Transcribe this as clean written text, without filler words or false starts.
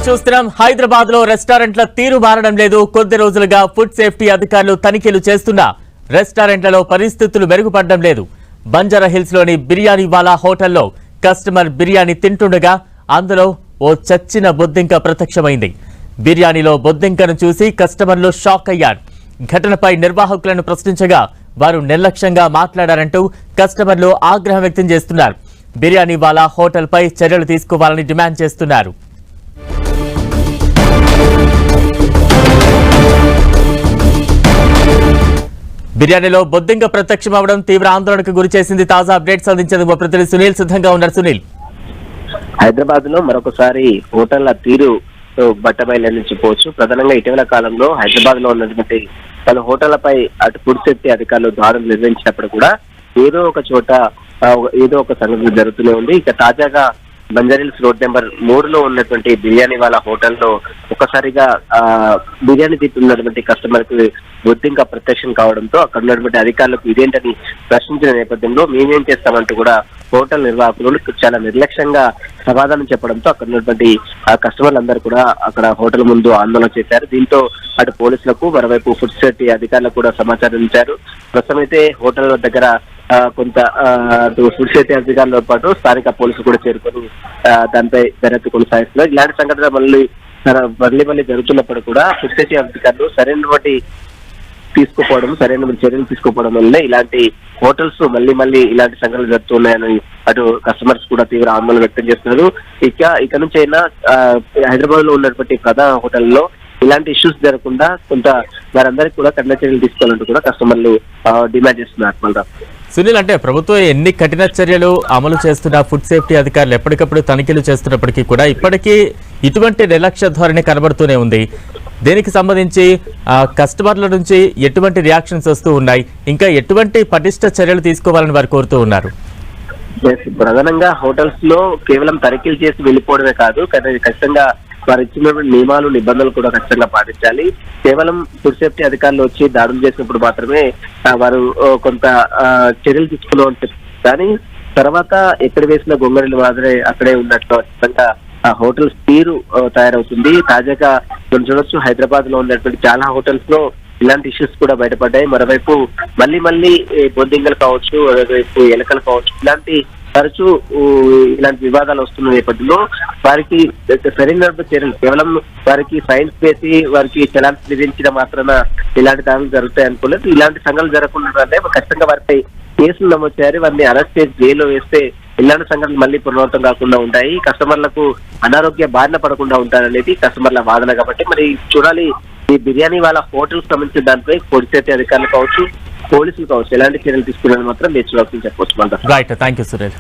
చూస్తున్నాం. హైదరాబాద్ లో రెస్టారెంట్ల తీరు మారడం లేదు. కొద్ది రోజులుగా ఫుడ్ సేఫ్టీ అధికారులు తనిఖీలు చేస్తున్నా రెస్టారెంట్లలో పరిస్థితులు మెరుగుపడడం లేదు. బంజారా హిల్స్ లోని బిర్యానీ వాలా హోటల్లో కస్టమర్ బిర్యానీ తింటుండగా అందులో ఓ చచ్చిన బొద్దింక ప్రత్యక్షమైంది. బిర్యానీలో బొద్దింకను చూసి కస్టమర్లు షాక్ అయ్యారు. ఘటనపై నిర్వాహకులను ప్రశ్నించగా వారు నిర్లక్ష్యంగా మాట్లాడారంటూ కస్టమర్లు ఆగ్రహం వ్యక్తం చేస్తున్నారు. బిర్యానీ వాలా హోటల్ పై చర్యలు తీసుకోవాలని డిమాండ్ చేస్తున్నారు. బిర్యానీలో బొద్దింక ప్రత్యక్షం అవడం తీవ్ర ఆందోళనకు గురి చేసింది. తాజా అప్డేట్స్ అందించేందుకు ప్రతినిధి సునీల్ సిద్ధంగా ఉన్నారు. సునీల్, హైదరాబాద్ లో మరొకసారి హోటళ్ల తీరు బట్టబయలని చెప్పవచ్చు. ప్రధానంగా ఇటీవల కాలంలో హైదరాబాద్ లో ఉన్నటువంటి పలు హోటళ్లపై అటు ఫుడ్ సేఫ్టీ అధికారులు దాడులు నిర్వహించినప్పుడు కూడా ఏదో ఒక చోట ఏదో ఒక సంఘటన జరుగుతూనే ఉంది. ఇక తాజాగా బంజారాహిల్స్ రోడ్ నెంబర్ 3లో ఉన్నటువంటి బిర్యానీ వాళ్ళ హోటల్లో ఒక్కసారిగా బిర్యానీ తింటున్నటువంటి కస్టమర్ కి బొద్దింక ప్రత్యక్షం కావడంతో అక్కడ ఉన్నటువంటి అధికారులకు ఇదేంటని ప్రశ్నించిన నేపథ్యంలో మేమేం చేస్తామంటూ కూడా హోటల్ నిర్వాహకులు చాలా నిర్లక్ష్యంగా సమాధానం చెప్పడంతో అక్కడ ఉన్నటువంటి కస్టమర్లందరూ కూడా అక్కడ హోటల్ ముందు ఆందోళన చేశారు. దీంతో అటు పోలీసులకు మరోవైపు ఫుడ్ సేఫ్టీ అధికారులకు కూడా సమాచారం ఇచ్చారు. ప్రస్తుతం అయితే హోటల్ దగ్గర కొంత ఫుడ్ సేఫ్టీ అధికారులతో పాటు స్థానిక పోలీసులు కూడా చేరుకొని దానిపై దర్యాప్తు కొనసాగిస్తున్నారు. ఇలాంటి సంఘటన మళ్ళీ జరుగుతున్నప్పుడు కూడా ఫుడ్ సేఫ్టీ అధికారులు సరైనటువంటి చర్యలు తీసుకోకపోవడం వల్లే ఇలాంటి హోటల్స్ మళ్ళీ ఇలాంటి సంఘటనలు జరుగుతున్నాయని అటు కస్టమర్స్ కూడా తీవ్ర ఆందోళన వ్యక్తం చేస్తున్నారు. ఇక నుంచి అయినా హైదరాబాద్ లో ఉన్నటువంటి ప్రధాన హోటల్లో ఇలాంటి ఇష్యూస్ జరగకుండా కొంత వారందరికీ కూడా కఠిన చర్యలు తీసుకోవాలంటూ కూడా కస్టమర్లు డిమాండ్ చేస్తున్నారు. సునీల్, అంటే ప్రభుత్వం ఎన్ని కఠిన చర్యలు అమలు చేస్తున్న ఫుడ్ సేఫ్టీ అధికారులు ఎప్పటికప్పుడు తనిఖీలు చేస్తున్నప్పటికీ కూడా ఇప్పటికీ ఇటువంటి నిర్లక్ష్య ధోరణి కనబడుతూనే ఉంది. దీనికి సంబంధించి కస్టమర్ల నుంచి ఎటువంటి రియాక్షన్స్ వస్తూ ఉన్నాయి, ఇంకా ఎటువంటి పటిష్ట చర్యలు తీసుకోవాలని వారు కోరుతూ ఉన్నారు? ప్రధానంగా హోటల్స్ లో కేవలం తనిఖీలు చేసి వెళ్ళిపోవడమే కాదు, ఖచ్చితంగా వారు ఇచ్చినటువంటి నియమాలు నిబంధనలు కూడా ఖచ్చితంగా పాటించాలి. కేవలం ఫుడ్ సేఫ్టీ అధికారులు వచ్చి దాడులు చేసినప్పుడు మాత్రమే వారు కొంత చర్యలు తీసుకున్నామని చెప్తారు. కానీ తర్వాత ఎక్కడ వేసిన గొంగళిలు మాదిరే అక్కడే ఉన్నట్లు ఖచ్చితంగా ఆ హోటల్స్ తీరు తయారవుతుంది. తాజాగా మనం చూడొచ్చు, హైదరాబాద్ లో ఉన్నటువంటి చాలా హోటల్స్ లో ఇలాంటి ఇష్యూస్ కూడా బయటపడ్డాయి. మరోవైపు మళ్ళీ బొద్దింకలు కావచ్చు, మరోవైపు ఎలకలు కావచ్చు, తరచూ ఇలాంటి వివాదాలు వస్తున్న నేపథ్యంలో వారికి సరైన చర్యలు కేవలం వారికి సైన్స్ వేసి వారికి చలాన్స్ విధించిన మాత్రాన ఇలాంటి దాడులు జరుగుతాయి అనుకోలేదు. ఇలాంటి సంఘటనలు జరగకుండా ఖచ్చితంగా వారిపై కేసులు నమోదు చేయాలి. వారిని అరెస్ట్ చేసి జైల్లో వేస్తే ఇలాంటి సంఘటనలు మళ్ళీ పునరావృతం కాకుండా ఉంటాయి. కస్టమర్లకు అనారోగ్య బారిన పడకుండా ఉంటారనేది కస్టమర్ల వాదన. కాబట్టి మరి చూడాలి, ఈ బిర్యానీ వాళ్ళ హోటల్ సంబంధించిన దానిపై ఫుడ్ సేఫ్టీ అధికారులు కావచ్చు, పోలీసులు కావచ్చు ఎలాంటి చర్యలు తీసుకున్నారని మాత్రం వేచి చెప్పవచ్చు. Right, thank you Suresh.